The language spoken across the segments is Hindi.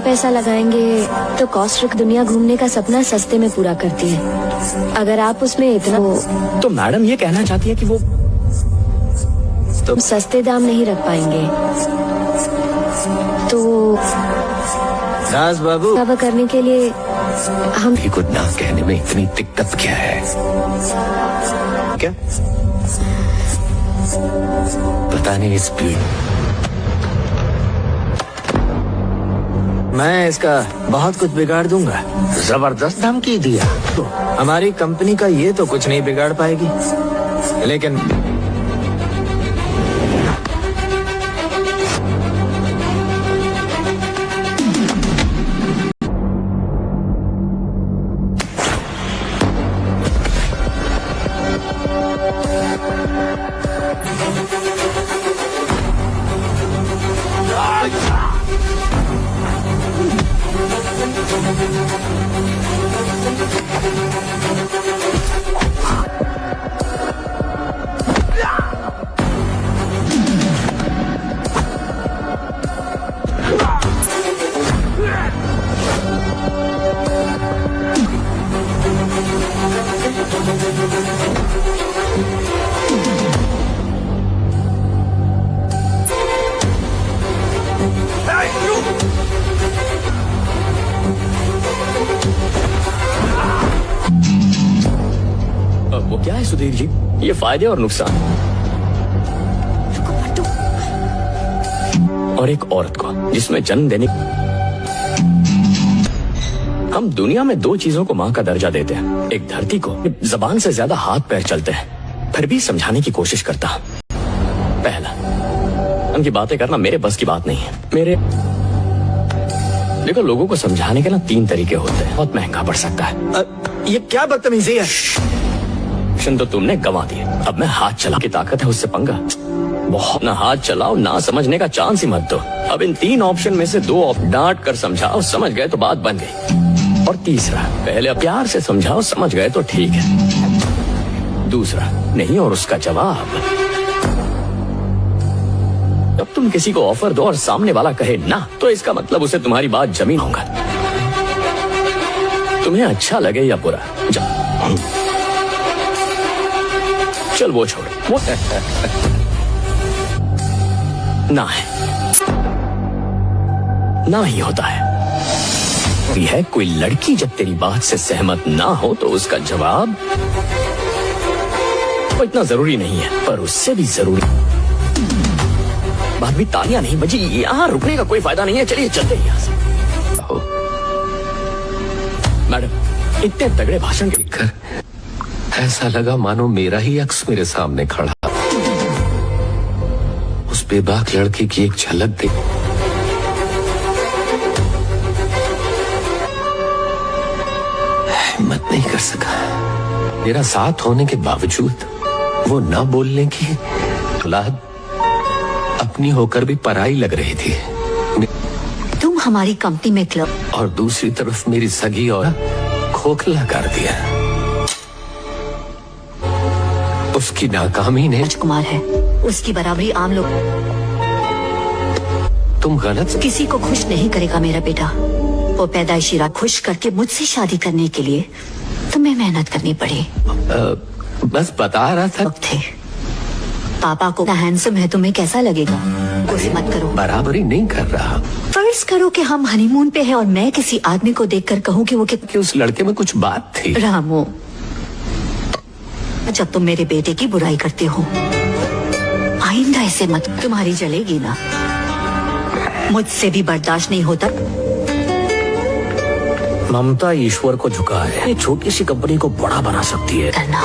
पैसा लगाएंगे तो कॉस्ट्रिक दुनिया घूमने का सपना सस्ते में पूरा करती है। अगर आप उसमें इतना तो मैडम ये कहना चाहती है कि वो तो सस्ते दाम नहीं रख पाएंगे। तो दास बाबू कवर करने के लिए हम भी कुछ ना कहने में इतनी दिक्कत क्या है? क्या पता नहीं इस मैं इसका बहुत कुछ बिगाड़ दूंगा। जबरदस्त धमकी दिया। तो हमारी कंपनी का ये तो कुछ नहीं बिगाड़ पाएगी, लेकिन वो क्या है सुधीर जी, ये फायदे और नुकसान और एक औरत को जिसमें जन्म देने हम दुनिया में दो चीजों को माँ का दर्जा देते हैं। एक धरती को जबान से ज्यादा हाथ पैर चलते हैं, फिर भी समझाने की कोशिश करता हूं। पहला, उनकी बातें करना मेरे बस की बात नहीं है। मेरे देखो, लोगों को समझाने के ना 3 तरीके होते हैं, बहुत महंगा पड़ सकता है। ये क्या बदतमीजी है? तो तुमने गंवा दिए। अब मैं हाथ चला की ताकत है, उससे पंगा बहुत। ना हाथ चलाओ, ना समझने का चांस ही मत दो। अब इन 3 ऑप्शन में से 2 डांट कर समझाओ, समझ गए तो बात बन गई। और तीसरा, पहले प्यार से समझाओ, समझ गए तो ठीक है। दूसरा, नहीं और उसका जवाब। जब तुम किसी को ऑफर दो और सामने वाला कहे ना, तो इसका मतलब उसे तुम्हारी बात जमीन होगा। तुम्हें अच्छा लगे या बुरा, जाओ। चल वो छोड़, वो ना है, ना ही होता है। है कोई लड़की जब तेरी बात से सहमत ना हो तो उसका जवाब वो इतना जरूरी नहीं है, पर उससे भी जरूरी। बात भी तालियां नहीं बजी, यहां रुकने का कोई फायदा नहीं है। चलिए चलते हैं यहां से। मैडम, इतने तगड़े भाषण के कर ऐसा लगा मानो मेरा ही अक्स मेरे सामने खड़ा। उस बेबाक लड़की की एक झलक दे। हिम्मत नहीं कर सका। मेरा साथ होने के बावजूद वो ना बोलने की औलाद अपनी होकर भी पराई लग रही थी। तुम हमारी कंपनी में क्लब और दूसरी तरफ मेरी सगी और खोखला कर दिया। उसकी नाकामी ने राजकुमार है, उसकी बराबरी आम लोग। तुम गलत। किसी को खुश नहीं करेगा मेरा बेटा। वो पैदाइशी रात खुश करके मुझसे शादी करने के लिए तुम्हें मेहनत करनी पड़ी। बस बता रहा था। थे पापा को हैंडसम है, तुम्हें कैसा लगेगा? गुस्सा मत करो। बराबरी नहीं कर रहा। फर्ज करो कि हम हनीमून पे हैं और मैं किसी आदमी को देखकर कहूँ कि वो कि उस लड़के में कुछ बात थी। रामू, जब तुम मेरे बेटे की बुराई करते हो, आइंदा ऐसे मत। तुम्हारी जलेगी ना, मुझसे भी बर्दाश्त नहीं होता। ममता ईश्वर को झुका है, छोटी सी कंपनी को बड़ा बना सकती है। करना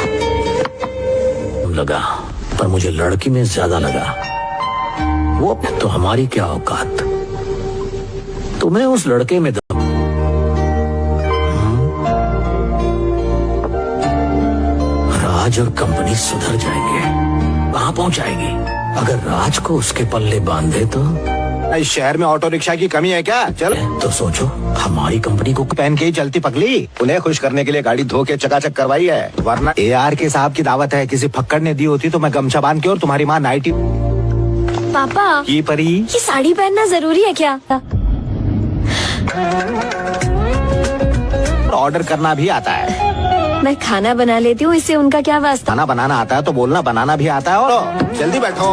लगा, पर मुझे लड़की में ज्यादा लगा। वो तो हमारी क्या औकात, तुम्हें उस लड़के में दम। राज और कंपनी सुधर जाएंगे। कहां पहुंचाएगी? अगर राज को उसके पल्ले बांधे तो। इस शहर में ऑटो रिक्शा की कमी है क्या? चल तो सोचो, हमारी कंपनी को पहन के ही चलती पगली। उन्हें खुश करने के लिए गाड़ी धो के चकाचक करवाई है, वरना AR के साहब की दावत है। किसी फक्कड़ ने दी होती तो मैं गमछा बांध के और तुम्हारी माँ नाइटी। पापा, की परी, ये साड़ी पहनना जरूरी है क्या? ऑर्डर करना भी आता है। मैं खाना बना लेती हूँ, इससे उनका क्या वास्ता। खाना बनाना आता है तो बोलना बनाना भी आता है। और जल्दी बैठो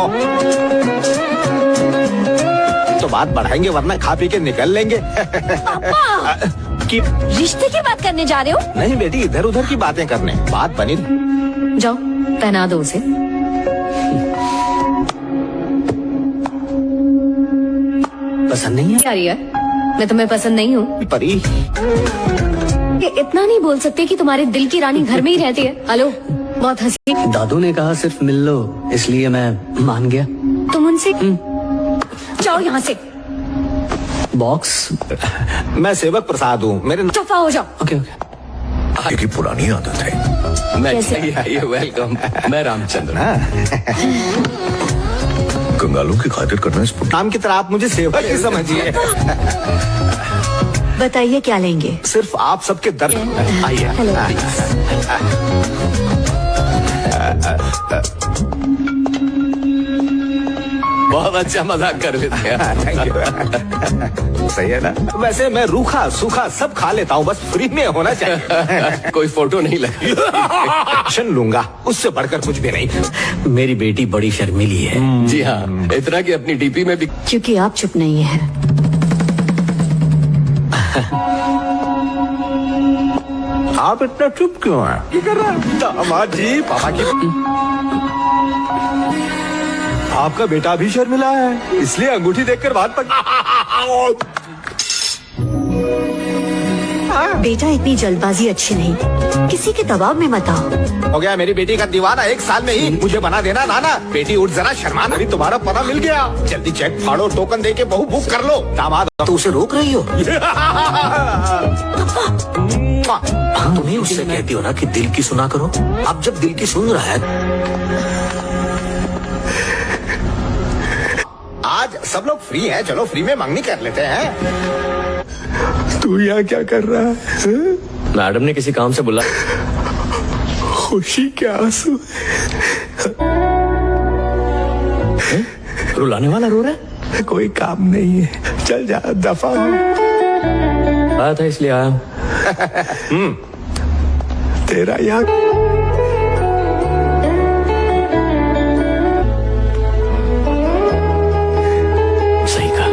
तो बात बढ़ाएंगे, वरना खा पी के निकल लेंगे। कि रिश्ते की बात करने जा रहे हो? नहीं बेटी, इधर उधर की बातें करने, बात बनी। जाओ पहना दो उसे। पसंद नहीं है? क्या रिया, मैं तुम्हें पसंद नहीं हूँ? परी, ये इतना नहीं बोल सकते कि तुम्हारे दिल की रानी घर में ही रहती है। हेलो, बहुत हंसी। दादू ने कहा सिर्फ मिल लो, इसलिए मैं मान गया। तुम उनसे जाओ यहाँ से। बॉक्स। मैं सेवक प्रसाद हूँ, मेरे दफा हो जाओ। Okay okay. की पुरानी आदत है। मैं कैसे? आइए, वेलकम। मैं रामचंद्र। कंगालों की खातिर करना इस नाम की तरह आप मुझे सेवक ही समझिए। बताइए क्या लेंगे? सिर्फ आप सबके दर्द। आइए। बहुत अच्छा मजाक कर लेते हैं। Thank you. सही है ना? वैसे मैं रूखा सूखा सब खा लेता हूँ, बस फ्री में होना चाहिए। कोई फोटो नहीं लगी। एक्शन लूंगा, उससे बढ़कर कुछ भी नहीं। मेरी बेटी बड़ी शर्मीली है। जी हाँ, इतना कि अपनी डीपी में भी। क्योंकि आप चुप नहीं है। आप इतना चुप क्यों हैं? क्या कर रहा है? दामाद जी, पापा की। आपका बेटा भी शर्मिला है, इसलिए अंगूठी देखकर बात पक। बेटा इतनी जल्दबाजी अच्छी नहीं, किसी के दबाव में मत आओ। हो गया मेरी बेटी का दीवाना, 1 साल में ही मुझे बना देना। नाना बेटी उठ जरा, शर्माना। अभी तुम्हारा पता मिल गया, जल्दी चेक फाड़ो, टोकन देके बहू बुक कर लो। दामाद तो उसे रोक रही हो? तुम्हें उससे कहती हो ना कि दिल की सुना करो। अब जब दिल की सुन रहा है। आज सब लोग फ्री हैं, चलो फ्री में मंगनी कर लेते हैं। तू यहाँ क्या कर रहा है? मैडम ने किसी काम से बुला। खुशी के आंसू। रुलाने वाला रो रहा है? कोई काम नहीं है, चल जा, दफा हो। आया था इसलिए आया। तेरा यहाँ सही कहा।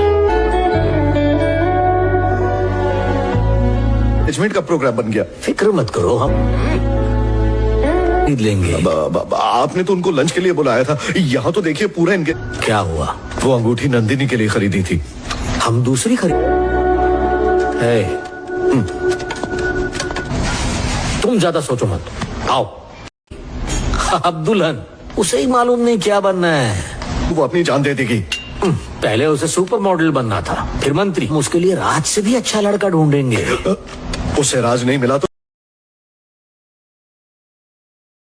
मैनेजमेंट का प्रोग्राम बन गया। फिक्र मत करो, हम खरीद लेंगे। आपने तो उनको लंच के लिए बुलाया था, यहाँ तो देखिए पूरा इनके। क्या हुआ? वो अंगूठी नंदिनी के लिए खरीदी थी। हम दूसरी खरीद। तुम ज्यादा सोचो मत, आओ। अब दुल्हन, उसे ही मालूम नहीं क्या बनना है। वो अपनी जान दे देगी। पहले उसे सुपर मॉडल बनना था, फिर मंत्री। उसके लिए राज से भी अच्छा लड़का ढूंढेंगे। उससे राज नहीं मिला तो